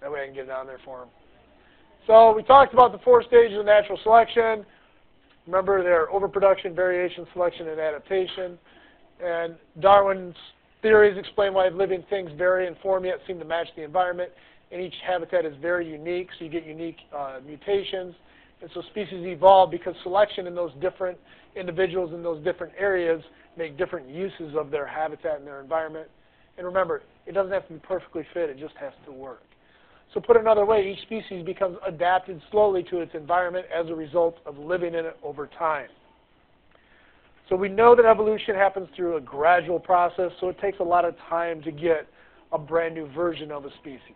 That way I can get it on there for them. So we talked about the 4 stages of natural selection. Remember, they're overproduction, variation, selection, and adaptation. And Darwin's theories explain why living things vary in form yet seem to match the environment. And each habitat is very unique, so you get unique mutations. And so species evolve because selection in those different individuals in those different areas make different uses of their habitat and their environment. And remember, it doesn't have to be perfectly fit, it just has to work. So put another way, each species becomes adapted slowly to its environment as a result of living in it over time. So we know that evolution happens through a gradual process, so it takes a lot of time to get a brand new version of a species.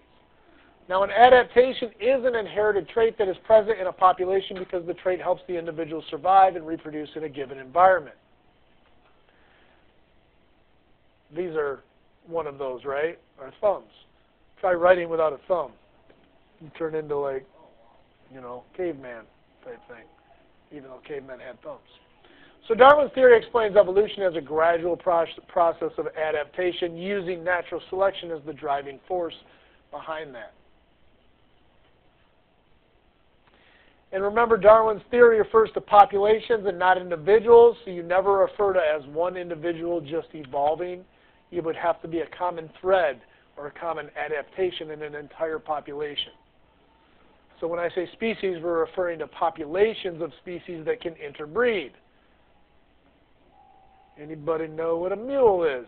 Now, an adaptation is an inherited trait that is present in a population because the trait helps the individual survive and reproduce in a given environment. These are one of those, right? Our thumbs. Try writing without a thumb. You turn into, like, you know, caveman type thing, even though cavemen had thumbs. So Darwin's theory explains evolution as a gradual process of adaptation using natural selection as the driving force behind that. And remember, Darwin's theory refers to populations and not individuals, so you never refer to as one individual just evolving. It would have to be a common thread or a common adaptation in an entire population. So when I say species, we're referring to populations of species that can interbreed. Anybody know what a mule is?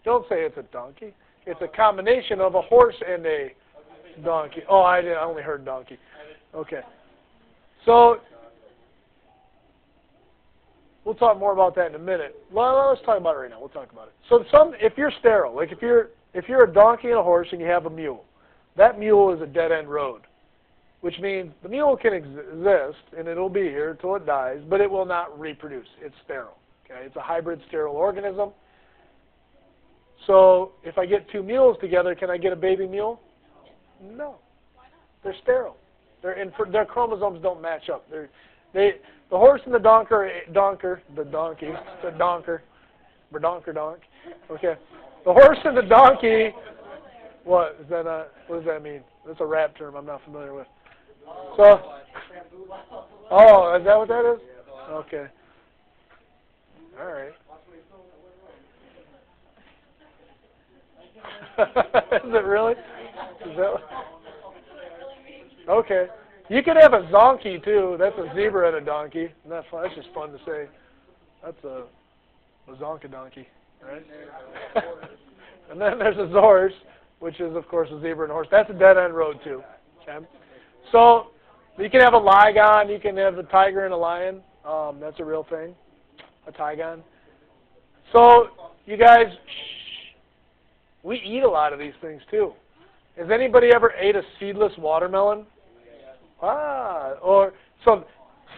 Don't say it's a donkey. It's a combination of a horse and a donkey. Oh, I only heard donkey. Okay. So we'll talk more about that in a minute. Well, let's talk about it right now. We'll talk about it. So if you're sterile, like if you're a donkey and a horse and you have a mule, that mule is a dead-end road, which means the mule can exist and it'll be here until it dies, but it will not reproduce. It's sterile. Okay? It's a hybrid sterile organism. So if I get 2 mules together, can I get a baby mule? No. They're sterile. Their chromosomes don't match up. The horse and the Okay. The horse and the donkey. What is that? What does that mean? That's a rap term I'm not familiar with. So, oh, is that what that is? Okay. All right. Is it really? Is that? Okay. You could have a zonkey too. That's a zebra and a donkey. Isn't that fun? That's just fun to say. That's a zonka-donkey, right? And then there's a horse, which is, of course, a zebra and a horse. That's a dead-end road, too. Okay? So you can have a ligon. You can have a tiger and a lion. That's a real thing, a tigon. So you guys, we eat a lot of these things, too. Has anybody ever ate a seedless watermelon? Or so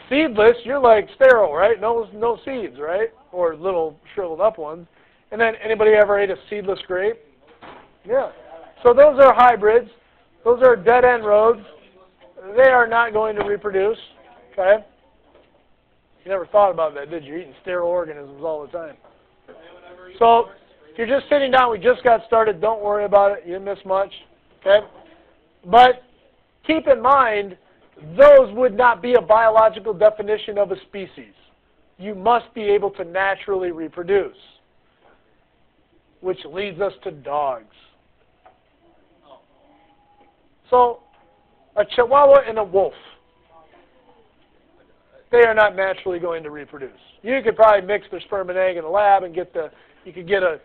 seedless, you're like sterile, right? No seeds, right? Or little shriveled up ones. And then anybody ever ate a seedless grape? Yeah. So those are hybrids. Those are dead-end roads. They are not going to reproduce. Okay? You never thought about that, did you? You're eating sterile organisms all the time. So if you're just sitting down, we just got started. Don't worry about it. You didn't miss much. Okay? But keep in mind, those would not be a biological definition of a species. You must be able to naturally reproduce, which leads us to dogs. So, a Chihuahua and a wolf, they are not naturally going to reproduce. You could probably mix their sperm and egg in a lab and you could get a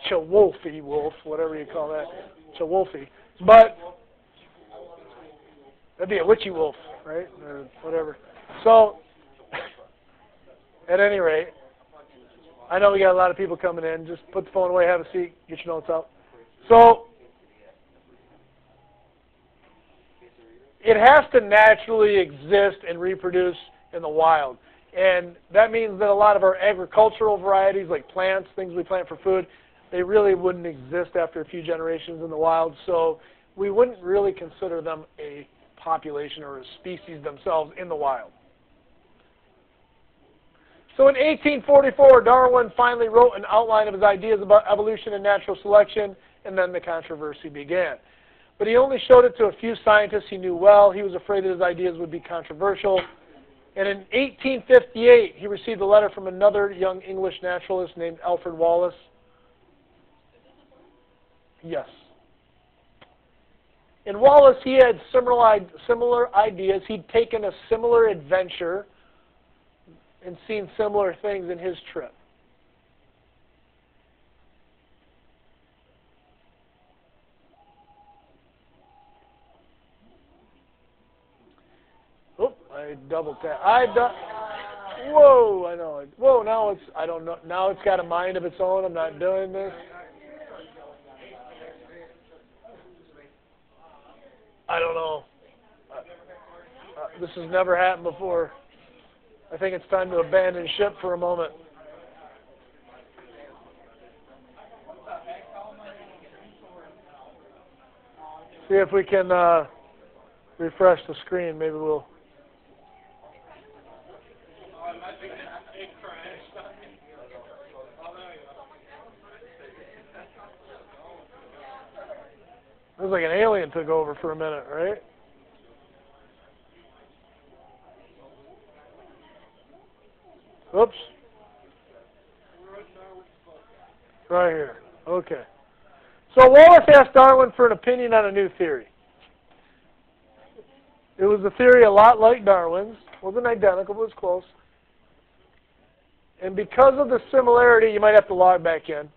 Chihuahua wolf, whatever you call that, Chihuahua. But that'd be a witchy wolf, right? Or whatever. So, at any rate, I know we got a lot of people coming in. Just put the phone away, have a seat, get your notes out. So, it has to naturally exist and reproduce in the wild. And that means that a lot of our agricultural varieties, like plants, things we plant for food, they really wouldn't exist after a few generations in the wild. So we wouldn't really consider them a population or a species themselves in the wild. So in 1844, Darwin finally wrote an outline of his ideas about evolution and natural selection, and then the controversy began. But he only showed it to a few scientists he knew well. He was afraid that his ideas would be controversial. And in 1858, he received a letter from another young English naturalist named Alfred Wallace. Yes. In Wallace, he had similar ideas. He'd taken a similar adventure and seen similar things in his trip. Oop, I double tap. Whoa, I know. Whoa, now it's, I don't know. Now it's got a mind of its own. I'm not doing this. I don't know. This has never happened before. I think it's time to abandon ship for a moment. See if we can refresh the screen. Maybe we'll. It was like an alien took over for a minute, right? Oops. Right here. Okay. So Wallace asked Darwin for an opinion on a new theory. It was a theory a lot like Darwin's. Wasn't identical, but it was close. And because of the similarity, you might have to log back in.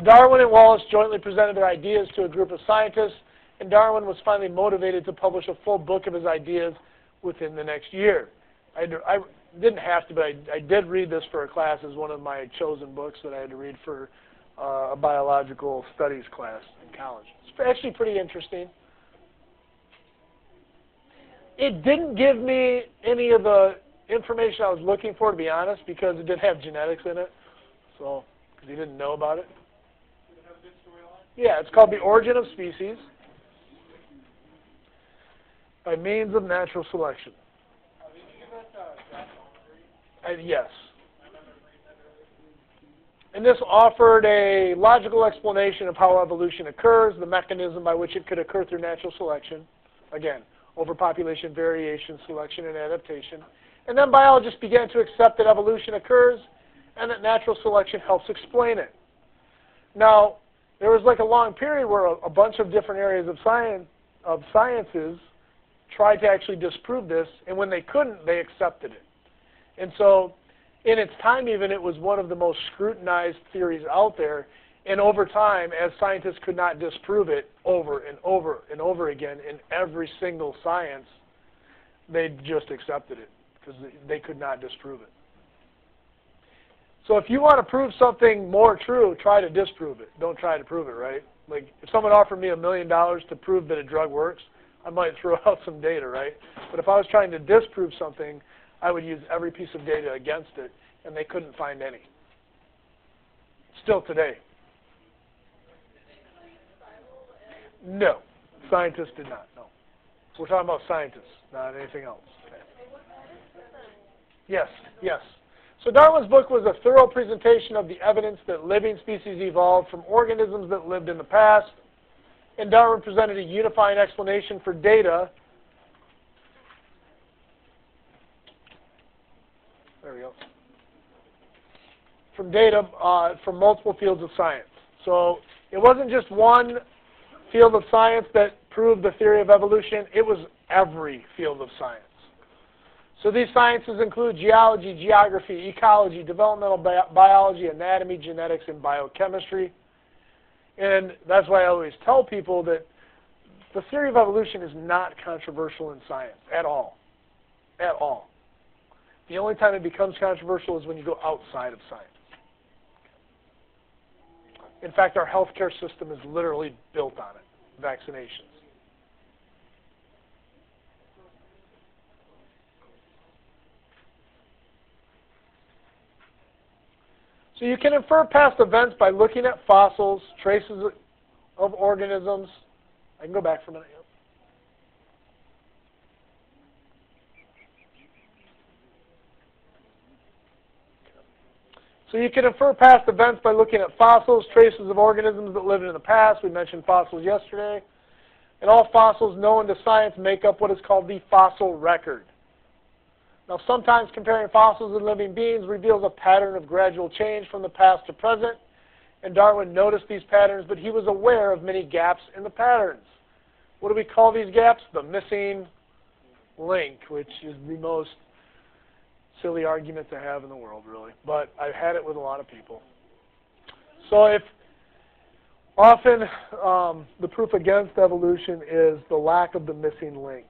Darwin and Wallace jointly presented their ideas to a group of scientists, and Darwin was finally motivated to publish a full book of his ideas within the next year. I didn't have to, but I did read this for a class as one of my chosen books that I had to read for a biological studies class in college. It's actually pretty interesting. It didn't give me any of the information I was looking for, to be honest, because it didn't have genetics in it, so because he didn't know about it. Yeah, it's called The Origin of Species by Means of Natural Selection. Yes. And this offered a logical explanation of how evolution occurs, the mechanism by which it could occur through natural selection. Again, overpopulation, variation, selection, and adaptation. And then biologists began to accept that evolution occurs and that natural selection helps explain it. Now, there was like a long period where a bunch of different areas of sciences tried to actually disprove this, and when they couldn't, they accepted it. And so, in its time even, it was one of the most scrutinized theories out there, and over time, as scientists could not disprove it over and over and over again in every single science, they just accepted it, because they could not disprove it. So if you want to prove something more true, try to disprove it. Don't try to prove it, right? Like, if someone offered me $1 million to prove that a drug works, I might throw out some data, right? But if I was trying to disprove something, I would use every piece of data against it, and they couldn't find any. Still today. No. Scientists did not, no. We're talking about scientists, not anything else. Okay. Yes, yes. So Darwin's book was a thorough presentation of the evidence that living species evolved from organisms that lived in the past, and Darwin presented a unifying explanation for data. There we go. From data from multiple fields of science. So it wasn't just one field of science that proved the theory of evolution. It was every field of science. So these sciences include geology, geography, ecology, developmental biology, anatomy, genetics, and biochemistry. And that's why I always tell people that the theory of evolution is not controversial in science at all. At all. The only time it becomes controversial is when you go outside of science. In fact, our healthcare system is literally built on it, vaccinations. So you can infer past events by looking at fossils, traces of organisms. I can go back for a minute. So So you can infer past events by looking at fossils, traces of organisms that lived in the past. We mentioned fossils yesterday. And all fossils known to science make up what is called the fossil record. Now, sometimes comparing fossils and living beings reveals a pattern of gradual change from the past to present. And Darwin noticed these patterns, but he was aware of many gaps in the patterns. What do we call these gaps? The missing link, which is the most silly argument to have in the world, really. But I've had it with a lot of people. So if often the proof against evolution is the lack of the missing link.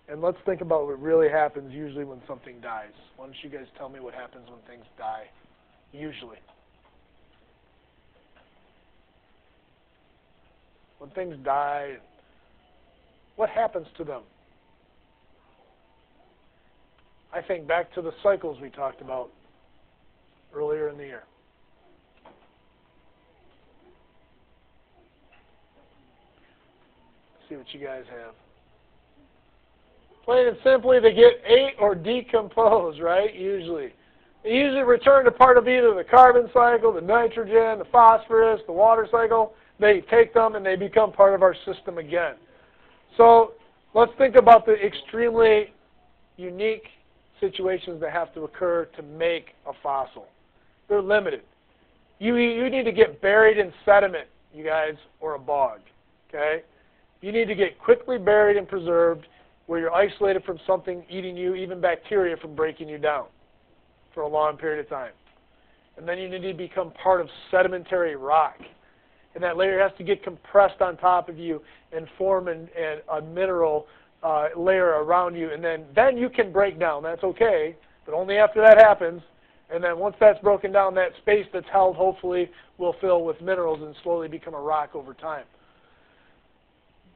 And let's think about what really happens usually when something dies. Why don't you guys tell me what happens when things die, usually? When things die, what happens to them? I think back to the cycles we talked about earlier in the year. See what you guys have. Plain and simply, they get ate or decomposed, right? Usually. They usually return to part of either the carbon cycle, the nitrogen, the phosphorus, the water cycle. They take them and they become part of our system again. So let's think about the extremely unique situations that have to occur to make a fossil. They're limited. You need to get buried in sediment, you guys, or a bog. Okay? You need to get quickly buried and preserved where you're isolated from something eating you, even bacteria, from breaking you down for a long period of time. And then you need to become part of sedimentary rock. And that layer has to get compressed on top of you and form a mineral layer around you. And then you can break down. That's okay, but only after that happens. And then once that's broken down, that space that's held, hopefully, will fill with minerals and slowly become a rock over time.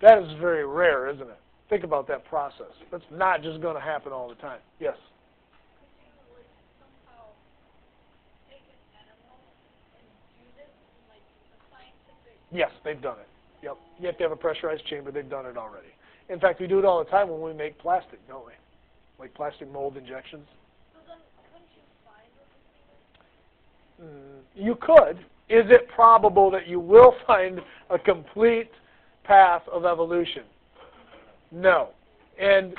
That is very rare, isn't it? Think about that process. That's not just going to happen all the time. Yes? Yes, they've done it. Yep. You have to have a pressurized chamber. They've done it already. In fact, we do it all the time when we make plastic, don't we? Like plastic mold injections. So then, couldn't you find You could. Is it probable that you will find a complete path of evolution? No. And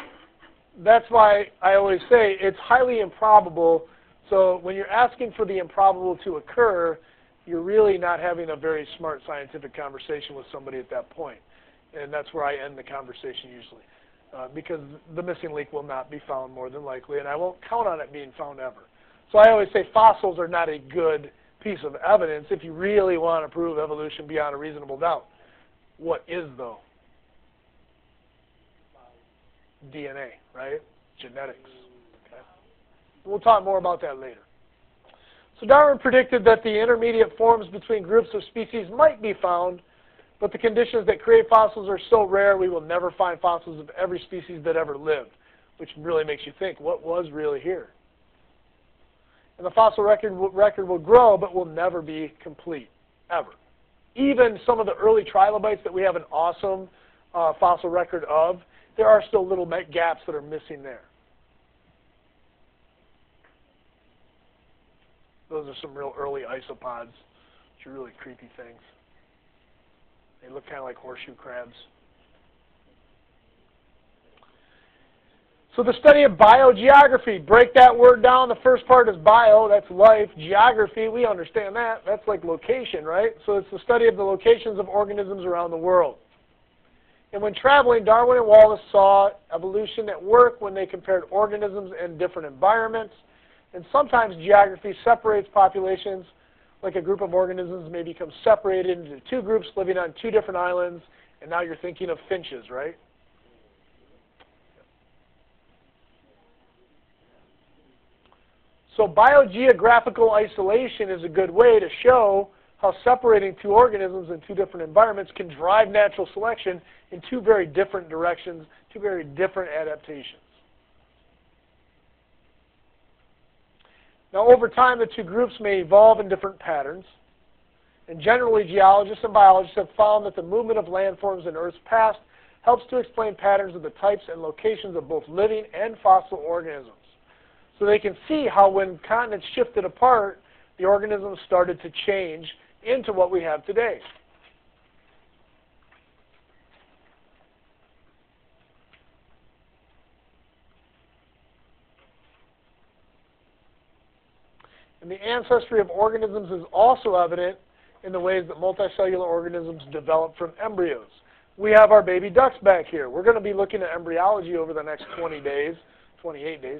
that's why I always say it's highly improbable. So when you're asking for the improbable to occur, you're really not having a very smart scientific conversation with somebody at that point. And that's where I end the conversation usually. Because the missing link will not be found more than likely, and I won't count on it being found ever. So I always say fossils are not a good piece of evidence if you really want to prove evolution beyond a reasonable doubt. What is, though? DNA, right? Genetics. Okay. We'll talk more about that later. So Darwin predicted that the intermediate forms between groups of species might be found, but the conditions that create fossils are so rare we will never find fossils of every species that ever lived, which really makes you think, what was really here? And the fossil record will grow, but will never be complete, ever. Even some of the early trilobites that we have an awesome fossil record of, there are still little gaps that are missing there. Those are some real early isopods, which are really creepy things. They look kind of like horseshoe crabs. So the study of biogeography, break that word down. The first part is bio, that's life. Geography, we understand that. That's like location, right? So it's the study of the locations of organisms around the world. And when traveling, Darwin and Wallace saw evolution at work when they compared organisms in different environments. And sometimes geography separates populations, like a group of organisms may become separated into two groups living on two different islands, and now you're thinking of finches, right? So biogeographical isolation is a good way to show how separating two organisms in two different environments can drive natural selection in two very different directions, two very different adaptations. Now, over time, the two groups may evolve in different patterns. And generally, geologists and biologists have found that the movement of landforms in Earth's past helps to explain patterns of the types and locations of both living and fossil organisms. So they can see how when continents shifted apart, the the organisms started to change into what we have today. And the ancestry of organisms is also evident in the ways that multicellular organisms develop from embryos. We have our baby ducks back here. We're going to be looking at embryology over the next 28 days,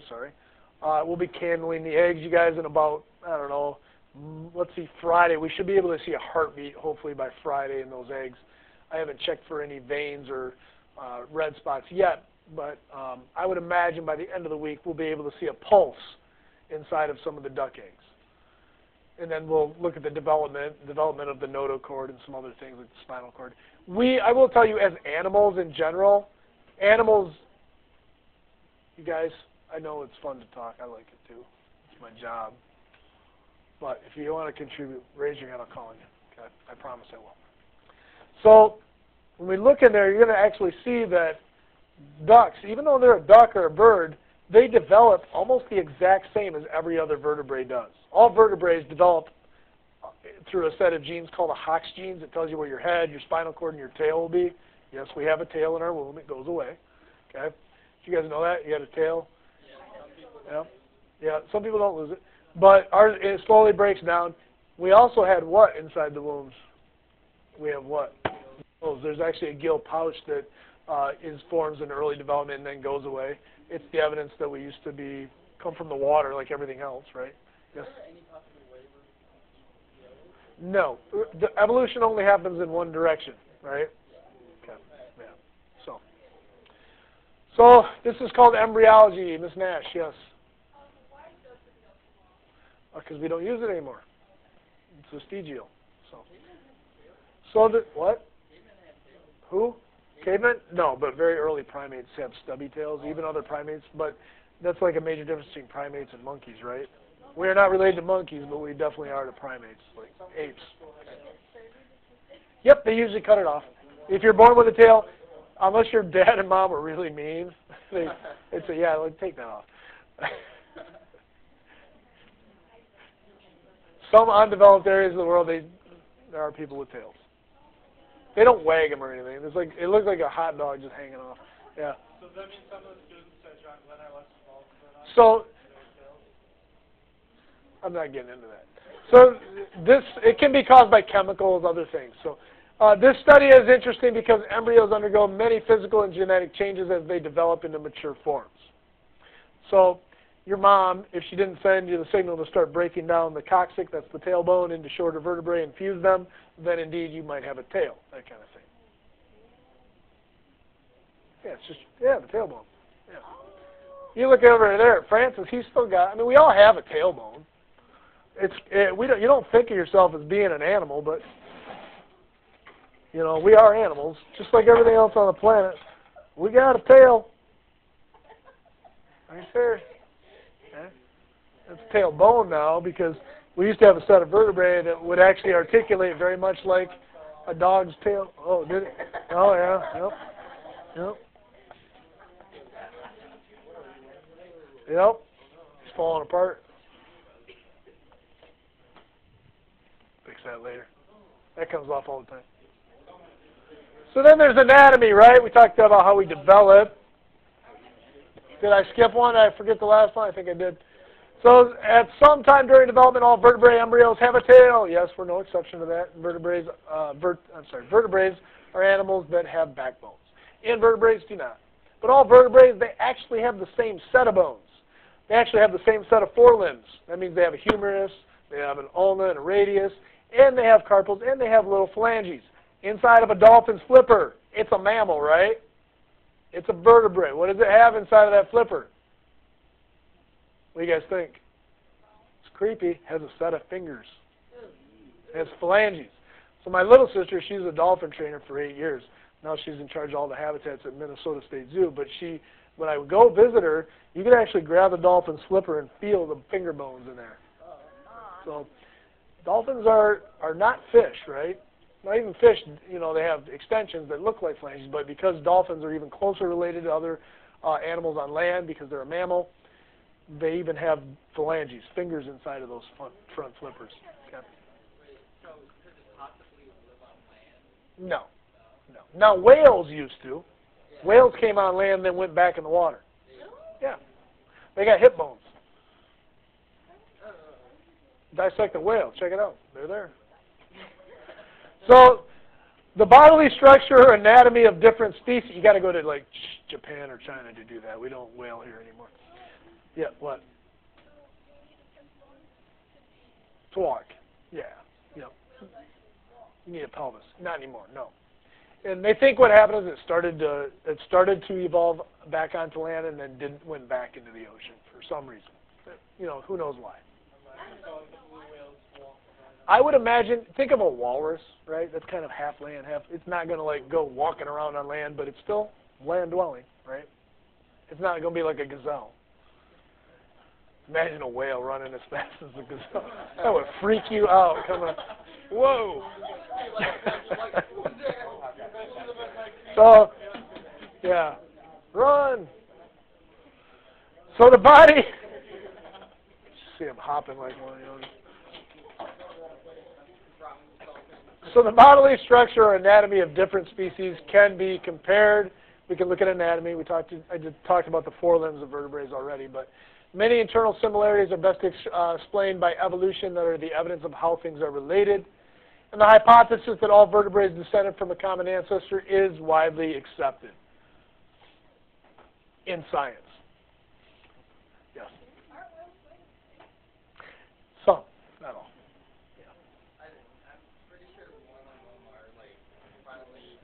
sorry. We'll be candling the eggs, you guys, in about, I don't know, let's see, Friday. We should be able to see a heartbeat, hopefully, by Friday in those eggs. I haven't checked for any veins or red spots yet, but I would imagine by the end of the week we'll be able to see a pulse inside of some of the duck eggs. And then we'll look at the development of the notochord and some other things like the spinal cord. I will tell you, as animals in general, animals, you guys, I know it's fun to talk. I like it too. It's my job. But if you want to contribute, raise your hand. I'll call on you. Okay? I promise I will. So when we look in there, you're going to actually see that ducks, even though they're a duck or a bird, they develop almost the exact same as every other vertebrate does. All vertebrates develop through a set of genes called the Hox genes. It tells you where your head, your spinal cord, and your tail will be. Yes, we have a tail in our womb. It goes away. Okay? Do you guys know that? You got a tail? Yeah. Yeah, some people don't lose it. But ours, it slowly breaks down. We also had what inside the wombs? We have what? There's actually a gill pouch that forms in early development and then goes away. It's the evidence that we used to come from the water like everything else, right? Yes? No. The evolution only happens in one direction, right? Okay. Yeah. So this is called embryology, Miss Nash, yes? Because we don't use it anymore. It's vestigial. So what? Who? Cavemen? No, but very early primates have stubby tails, even other primates. But that's like a major difference between primates and monkeys, right? We are not related to monkeys, but we definitely are to primates, like apes. Yep, they usually cut it off. If you're born with a tail, unless your dad and mom are really mean, they'd say, yeah, like, take that off. Some undeveloped areas of the world, there are people with tails. They don't wag them or anything. It looks like a hot dog just hanging off. Yeah. So does that mean some of the students at John Glenn are less involved than us? So I'm not getting into that. So it can be caused by chemicals, other things. So this study is interesting because embryos undergo many physical and genetic changes as they develop into mature forms. So your mom, if she didn't send you the signal to start breaking down the coccyx, that's the tailbone, into shorter vertebrae and fuse them, then indeed you might have a tail, that kind of thing. Yeah, it's just, the tailbone. Yeah. You look over there at Francis, he's still got, we all have a tailbone. You don't think of yourself as being an animal, but, we are animals, just like everything else on the planet. We got a tail. Right there. It's tailbone now because we used to have a set of vertebrae that would actually articulate very much like a dog's tail. Oh, did it? Oh, yeah. Yep. It's falling apart. Fix that later. That comes off all the time. So then there's anatomy, right? We talked about how we develop. Did I skip one? Did I forget the last one? I think I did. So at some time during development, all vertebrate embryos have a tail. Yes, we're no exception to that. Vertebrates are animals that have backbones. Invertebrates do not. But all vertebrates, they actually have the same set of bones. They actually have the same set of forelimbs. That means they have a humerus, they have an ulna and a radius, and they have carpals, and they have little phalanges. Inside of a dolphin's flipper, it's a mammal, right? It's a vertebrate. What does it have inside of that flipper? What do you guys think? It's creepy. It has a set of fingers. It has phalanges. So my little sister, she's a dolphin trainer for 8 years. Now she's in charge of all the habitats at Minnesota State Zoo. But when I would go visit her, you could actually grab the dolphin's flipper and feel the finger bones in there. So dolphins are not fish, right? Not even fish, they have extensions that look like phalanges, but because dolphins are even closer related to other animals on land because they're a mammal, They even have phalanges, fingers inside of those front flippers. Okay. So could it possibly live on land? No. No. Now, whales used to. Yeah. Whales came on land, then went back in the water. Yeah. They got hip bones. Dissect a whale. Check it out. They're there. So, the bodily structure or anatomy of different species, you got to go to like Japan or China to do that. We don't whale here anymore. Yeah, what? To walk. Yeah. Yep. You need a pelvis. Not anymore, no. And they think what happened is it started to evolve back onto land and then went back into the ocean for some reason. You know, who knows why. I would imagine, think of a walrus, right? That's kind of half land, half. It's not going to like go walking around on land, but it's still land dwelling, right? It's not going to be like a gazelle. Imagine a whale running as fast as a gazelle. That would freak you out. Coming, whoa. So, yeah, run. So the body. See him hopping like one, you know. So the bodily structure or anatomy of different species can be compared. We can look at anatomy. I talked about the forelimbs of vertebrates already, but many internal similarities are best explained by evolution that are the evidence of how things are related. And the hypothesis that all vertebrates descended from a common ancestor is widely accepted in science. Yes? Some, not all.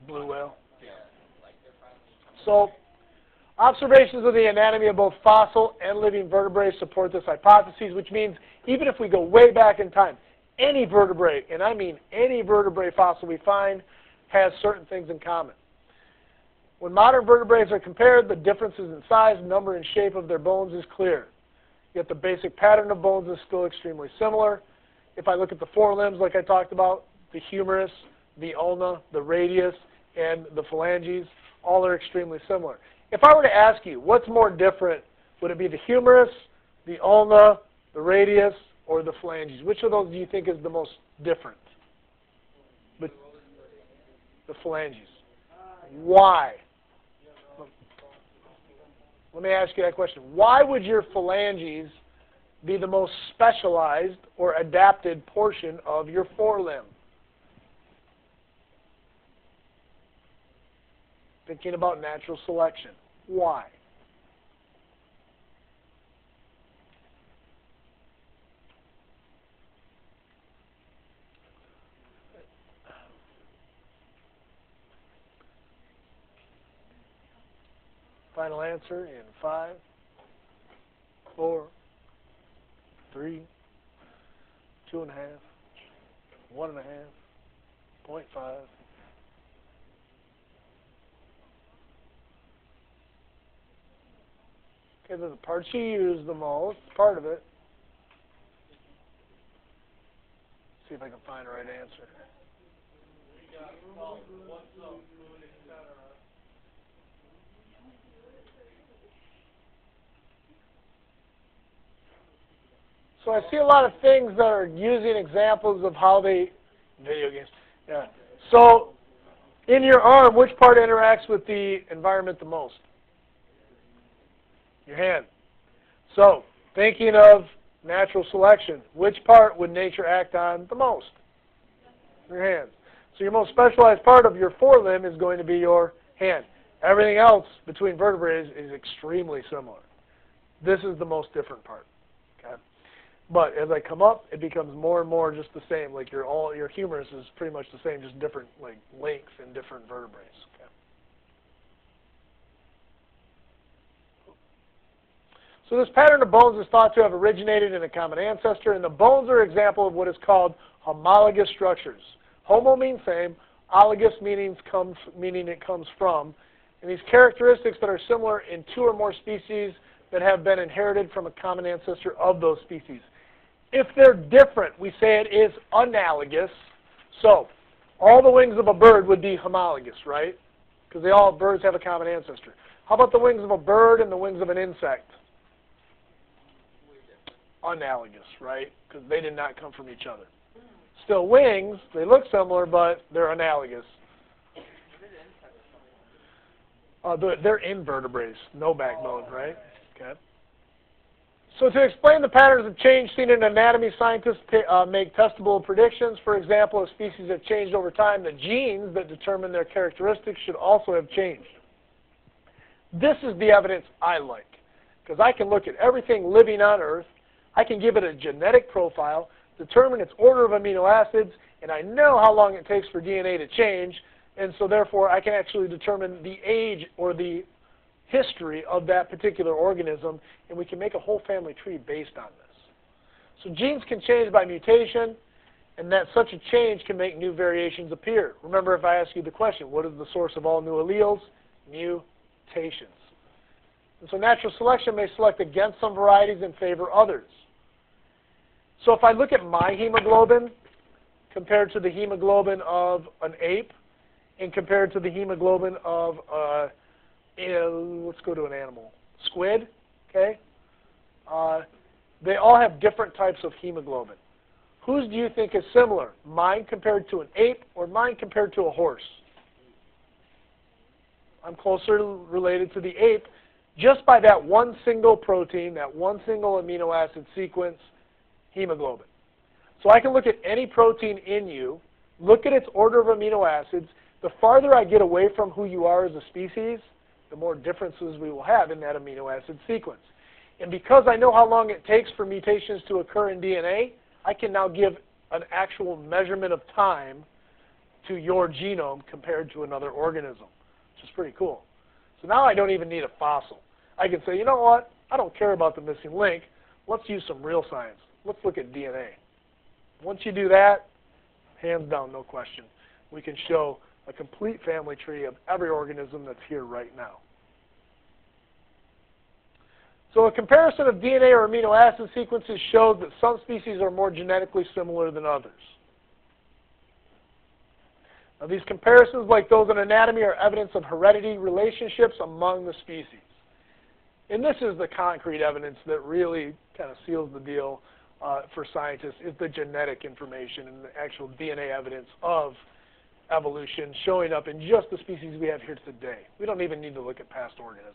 Blue whale. Yeah. So, observations of the anatomy of both fossil and living vertebrates support this hypothesis, which means even if we go way back in time, any vertebrate, and I mean any vertebrate fossil we find, has certain things in common. When modern vertebrates are compared, the differences in size, number, and shape of their bones is clear. Yet the basic pattern of bones is still extremely similar. If I look at the forelimbs, like I talked about, the humerus, the ulna, the radius, and the phalanges, all are extremely similar. If I were to ask you, what's more different? Would it be the humerus, the ulna, the radius, or the phalanges? Which of those do you think is the most different? But the phalanges. Why? Let me ask you that question. Why would your phalanges be the most specialized or adapted portion of your forelimb? Thinking about natural selection. Why? Final answer in 5, 4, 3, 2.5, 1.5, 0.5. Okay, the parts you use the most, part of it. See if I can find the right answer. We got salt, what's up, food, etc. So I see a lot of things that are using examples of how they, video games, yeah. So in your arm, which part interacts with the environment the most? Your hand. So thinking of natural selection, which part would nature act on the most? Your hand. So your most specialized part of your forelimb is going to be your hand. Everything else between vertebrae is extremely similar. This is the most different part. Okay? But as I come up, it becomes more and more just the same. Like your humerus is pretty much the same, just different like lengths in different vertebrae. Okay? So this pattern of bones is thought to have originated in a common ancestor, and the bones are an example of what is called homologous structures. Homo means same, ologous meaning it comes from, and these characteristics that are similar in two or more species that have been inherited from a common ancestor of those species. If they're different, we say it is analogous. So all the wings of a bird would be homologous, right? Because birds have a common ancestor. How about the wings of a bird and the wings of an insect? analogous, right? Because they did not come from each other. Still wings, they look similar, but they're analogous. They're invertebrates, no backbone, right? Okay. So to explain the patterns of change seen in anatomy, scientists make testable predictions. For example, if species have changed over time, the genes that determine their characteristics should also have changed. This is the evidence I like, because I can look at everything living on Earth, I can give it a genetic profile, determine its order of amino acids, and I know how long it takes for DNA to change, and so therefore I can actually determine the age or the history of that particular organism, and we can make a whole family tree based on this. So genes can change by mutation, and that such a change can make new variations appear. Remember, if I ask you the question, what is the source of all new alleles? Mutations. And so natural selection may select against some varieties and favor others. So if I look at my hemoglobin compared to the hemoglobin of an ape and compared to the hemoglobin of let's go to an animal, squid, okay? They all have different types of hemoglobin. Whose do you think is similar? Mine compared to an ape or mine compared to a horse? I'm closer related to the ape just by that one single protein, that one single amino acid sequence, hemoglobin. So I can look at any protein in you, look at its order of amino acids. The farther I get away from who you are as a species, the more differences we will have in that amino acid sequence. And because I know how long it takes for mutations to occur in DNA, I can now give an actual measurement of time to your genome compared to another organism, which is pretty cool. So now I don't even need a fossil. I can say, you know what? I don't care about the missing link. Let's use some real science. Let's look at DNA. Once you do that, hands down, no question, we can show a complete family tree of every organism that's here right now. So a comparison of DNA or amino acid sequences shows that some species are more genetically similar than others. Now these comparisons, like those in anatomy, are evidence of heredity relationships among the species. And this is the concrete evidence that really kind of seals the deal for scientists, is the genetic information and the actual DNA evidence of evolution showing up in just the species we have here today. We don't even need to look at past organisms.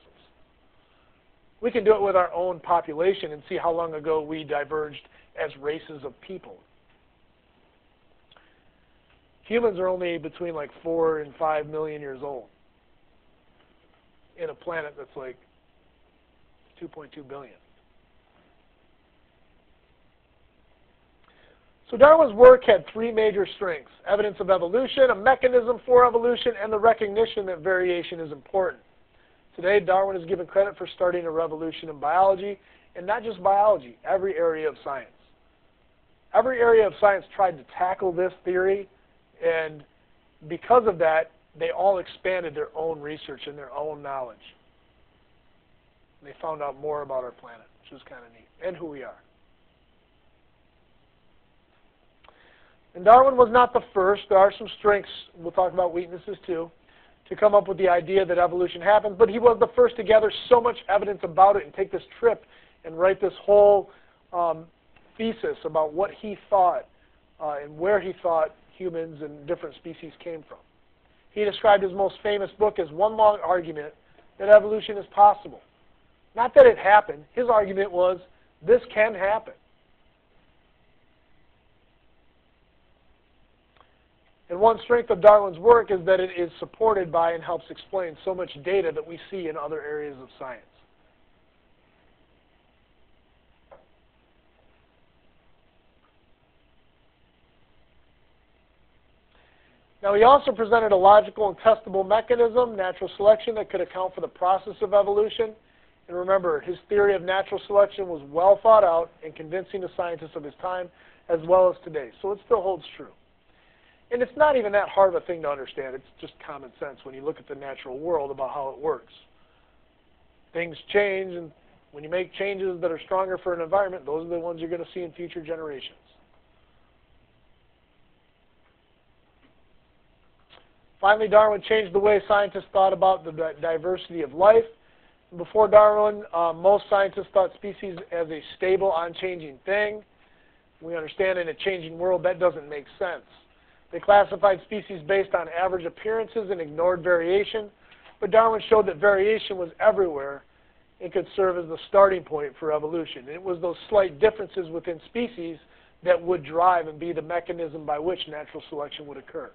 We can do it with our own population and see how long ago we diverged as races of people. Humans are only between like 4 and 5 million years old in a planet that's like 2.2 billion. So Darwin's work had three major strengths: evidence of evolution, a mechanism for evolution, and the recognition that variation is important. Today, Darwin is given credit for starting a revolution in biology, and not just biology, every area of science. Every area of science tried to tackle this theory, and because of that, they all expanded their own research and their own knowledge. And they found out more about our planet, which is kind of neat, and who we are. And Darwin was not the first. There are some strengths, we'll talk about weaknesses too, to come up with the idea that evolution happens, but he was the first to gather so much evidence about it and take this trip and write this whole thesis about what he thought and where he thought humans and different species came from. He described his most famous book as one long argument that evolution is possible. Not that it happened. His argument was, this can happen. And one strength of Darwin's work is that it is supported by and helps explain so much data that we see in other areas of science. Now, he also presented a logical and testable mechanism, natural selection, that could account for the process of evolution. And remember, his theory of natural selection was well thought out and convincing to scientists of his time as well as today. So it still holds true. And it's not even that hard of a thing to understand. It's just common sense when you look at the natural world about how it works. Things change, and when you make changes that are stronger for an environment, those are the ones you're going to see in future generations. Finally, Darwin changed the way scientists thought about the diversity of life. Before Darwin, most scientists thought species as a stable, unchanging thing. We understand in a changing world that doesn't make sense. They classified species based on average appearances and ignored variation, but Darwin showed that variation was everywhere and could serve as the starting point for evolution. And it was those slight differences within species that would drive and be the mechanism by which natural selection would occur.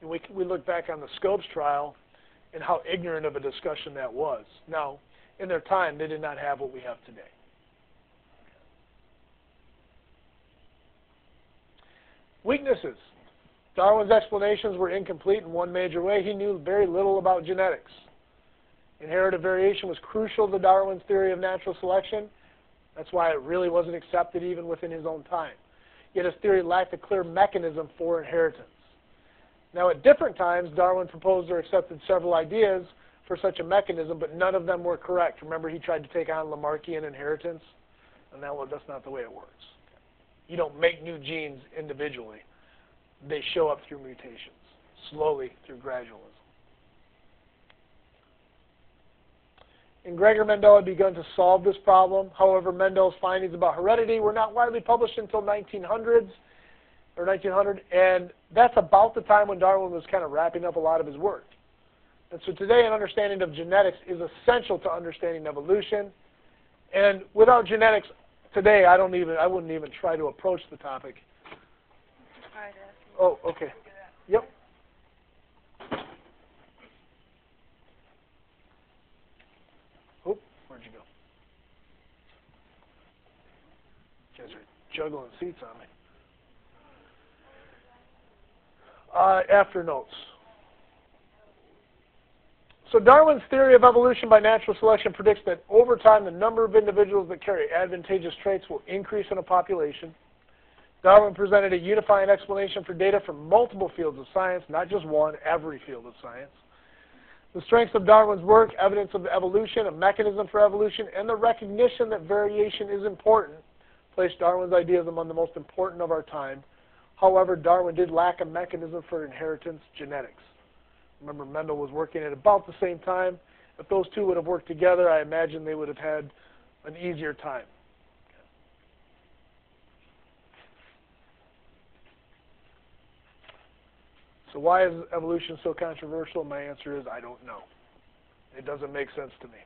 And we look back on the Scopes trial and how ignorant of a discussion that was. Now, in their time, they did not have what we have today. Weaknesses. Darwin's explanations were incomplete in one major way. He knew very little about genetics. Inherited variation was crucial to Darwin's theory of natural selection. That's why it really wasn't accepted even within his own time. Yet his theory lacked a clear mechanism for inheritance. Now, at different times, Darwin proposed or accepted several ideas for such a mechanism, but none of them were correct. Remember, he tried to take on Lamarckian inheritance, and that's not the way it works. You don't make new genes individually. They show up through mutations, slowly through gradualism. And Gregor Mendel had begun to solve this problem. However, Mendel's findings about heredity were not widely published until 1900, and that's about the time when Darwin was kind of wrapping up a lot of his work. And so today, an understanding of genetics is essential to understanding evolution. And without genetics, today I wouldn't even try to approach the topic. Oh, okay. Yep. Oh, where'd you go? You guys are juggling seats on me. After notes. So Darwin's theory of evolution by natural selection predicts that over time the number of individuals that carry advantageous traits will increase in a population. Darwin presented a unifying explanation for data from multiple fields of science, not just one, every field of science. The strengths of Darwin's work, evidence of evolution, a mechanism for evolution, and the recognition that variation is important, placed Darwin's ideas among the most important of our time. However, Darwin did lack a mechanism for inheritance, genetics. Remember, Mendel was working at about the same time. If those two would have worked together, I imagine they would have had an easier time. So why is evolution so controversial? My answer is I don't know. It doesn't make sense to me.